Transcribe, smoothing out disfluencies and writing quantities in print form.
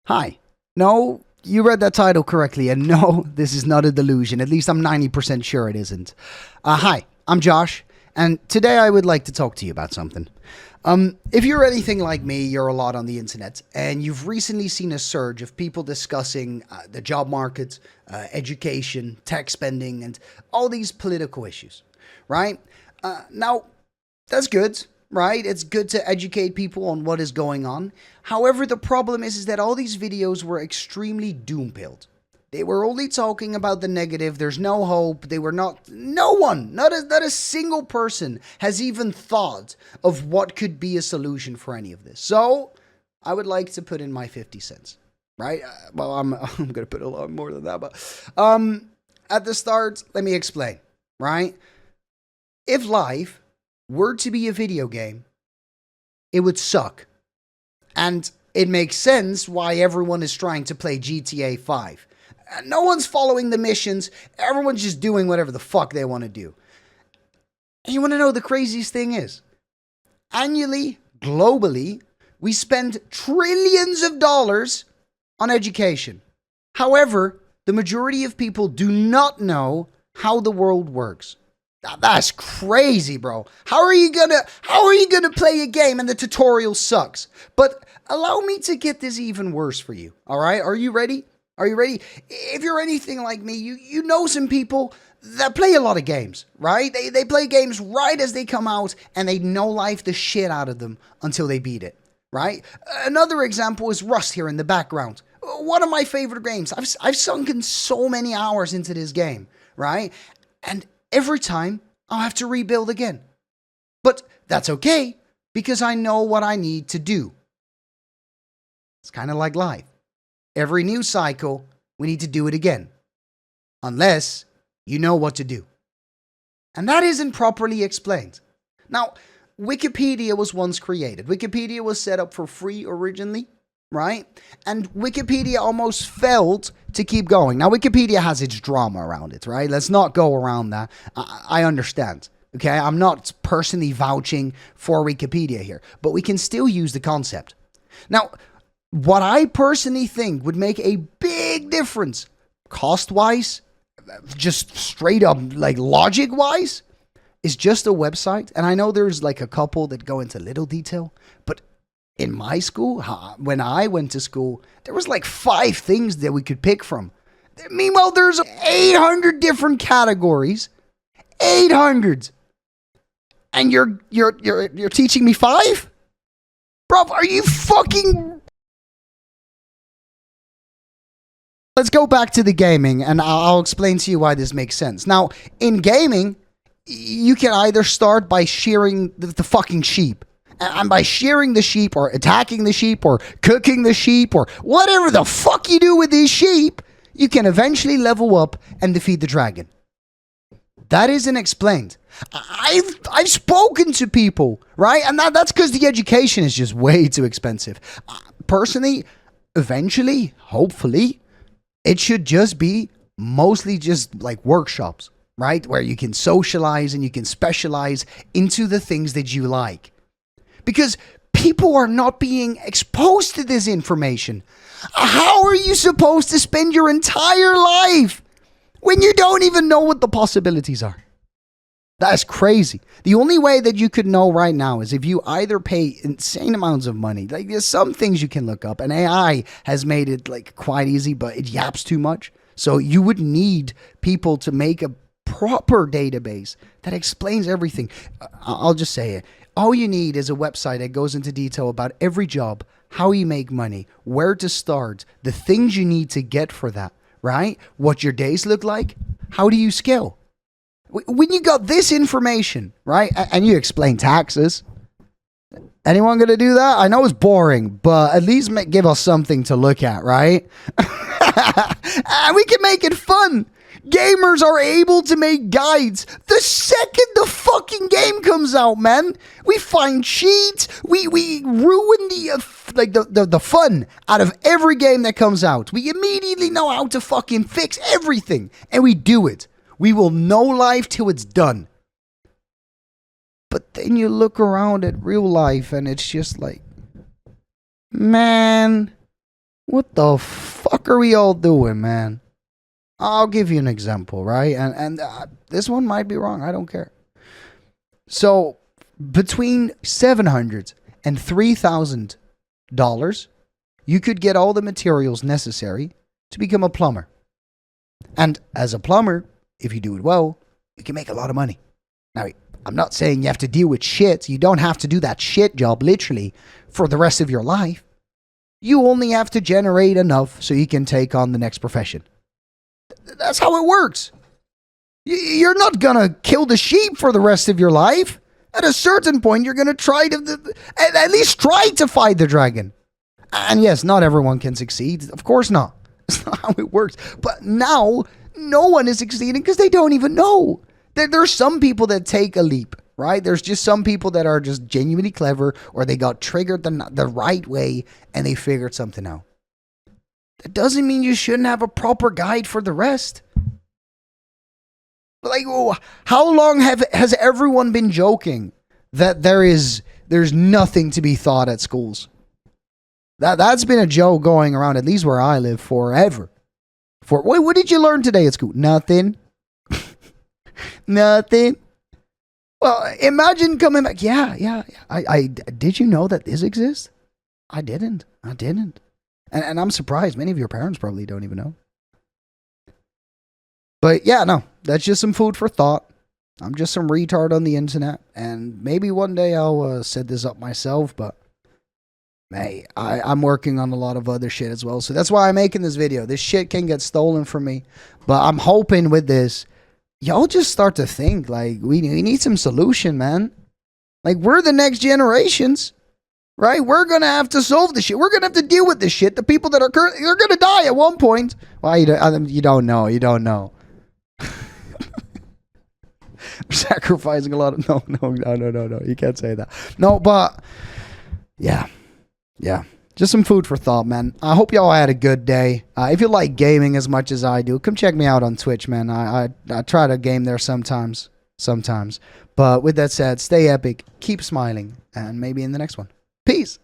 Hi. No, you read that title correctly, and no, this is not a delusion. At least I'm 90% sure it isn't. Hi, I'm Josh, and today I would like to talk to you about something. If you're anything like me, you're a lot on the internet, and you've recently seen a surge of people discussing the job market, education, tech spending, and all these political issues, right? Now, that's good, right? It's good to educate people on what is going on. However, the problem is that all these videos were extremely doom-pilled. They were only talking about the negative. There's no hope. They were not. No one, not a single person, has even thought of what could be a solution for any of this. So, I would like to put in my 50 cents, right? Well, I'm I'm gonna put a lot more than that, but at the start, let me explain, right? If life were to be a video game, it would suck. And it makes sense why everyone is trying to play GTA 5. No one's following the missions, everyone's just doing whatever the fuck they want to do. And you want to know the craziest thing is? Annually, globally, we spend trillions of dollars on education. However, the majority of people do not know how the world works. That's crazy, bro. How are you gonna play a game and the tutorial sucks? But allow me to get this even worse for you. All right? Are you ready? Are you ready? If you're anything like me, you know some people that play a lot of games, right? They play games right as they come out and they no life the shit out of them until they beat it, right? Another example is Rust here in the background. One of my favorite games. I've sunken so many hours into this game, right? And every time I'll have to rebuild again. But that's okay because I know what I need to do. It's kind of like life. Every news cycle, we need to do it again. Unless you know what to do. And that isn't properly explained. Now, Wikipedia was once created. Wikipedia was set up for free originally, right? And Wikipedia almost failed to keep going. Now, Wikipedia has its drama around it, right? Let's not go around that. I understand, okay? I'm not personally vouching for Wikipedia here, but we can still use the concept. Now, what I personally think would make a big difference, cost-wise, just straight up, like logic-wise, is just a website. And I know there's like a couple that go into little detail, but in my school, when I went to school, there was like 5 things that we could pick from. Meanwhile, there's 800 different categories. 800. And you're teaching me 5? Bro, are you fucking... Let's go back to the gaming, and I'll explain to you why this makes sense. Now, in gaming, you can either start by shearing the fucking sheep. And by shearing the sheep, or attacking the sheep, or cooking the sheep, or whatever the fuck you do with these sheep, you can eventually level up and defeat the dragon. That isn't explained. I've spoken to people, right? And that's because the education is just way too expensive. Personally, eventually, hopefully, it should just be mostly just like workshops, right? Where you can socialize and you can specialize into the things that you like. Because people are not being exposed to this information. How are you supposed to spend your entire life when you don't even know what the possibilities are? That's crazy. The only way that you could know right now is if you either pay insane amounts of money. Like there's some things you can look up, and AI has made it like quite easy, but it yaps too much. So you would need people to make a proper database that explains everything. I'll just say it. All you need is a website that goes into detail about every job, how you make money, where to start, the things you need to get for that, right? What your days look like, how do you scale? When you got this information, right, and you explain taxes, anyone going to do that? I know it's boring, but at least give us something to look at, right? And we can make it fun. Gamers are able to make guides the second the fucking game comes out, man. We find cheats. We ruin the fun out of every game that comes out. We immediately know how to fucking fix everything, and we do it. We will know life till it's done. But then you look around at real life and it's just like, man, What the fuck are we all doing, man? I'll give you an example, right? And this one might be wrong. I don't care. So between $700 and $3,000, you could get all the materials necessary to become a plumber. And as a plumber, if you do it well, you can make a lot of money. Now, I'm not saying you have to deal with shit. You don't have to do that shit job literally for the rest of your life. You only have to generate enough so you can take on the next profession. That's how it works. You're not going to kill the sheep for the rest of your life. At a certain point, you're going to try to, at least try to fight the dragon. And yes, not everyone can succeed. Of course not. That's not how it works. But now, no one is succeeding because they don't even know. There's some people that take a leap, right? There's just some people that are just genuinely clever, or they got triggered the right way and they figured something out. That doesn't mean you shouldn't have a proper guide for the rest. Like, how long has everyone been joking that there's nothing to be taught at schools? That's been a joke going around, at least where I live, forever. What did you learn today at school? Nothing. Nothing. Well, imagine coming back. Yeah. I did you know that this exists? I didn't. And I'm surprised many of your parents probably don't even know. But yeah, no, that's just some food for thought. I'm just some retard on the internet, and maybe one day I'll set this up myself, but hey, I'm working on a lot of other shit as well, so that's why I'm making this video. This shit can get stolen from me, but I'm hoping with this, y'all just start to think, like, we need some solution, man. Like, we're the next generations, right? We're going to have to solve this shit. We're going to have to deal with this shit. The people that are currently, they're going to die at one point. Well, you don't know. You don't know. Sacrificing a lot of no. You can't say that. No, but yeah. Just some food for thought, man. I hope y'all had a good day. If you like gaming as much as I do, come check me out on Twitch, man. I try to game there sometimes. But with that said, stay epic, keep smiling, and maybe in the next one. Peace.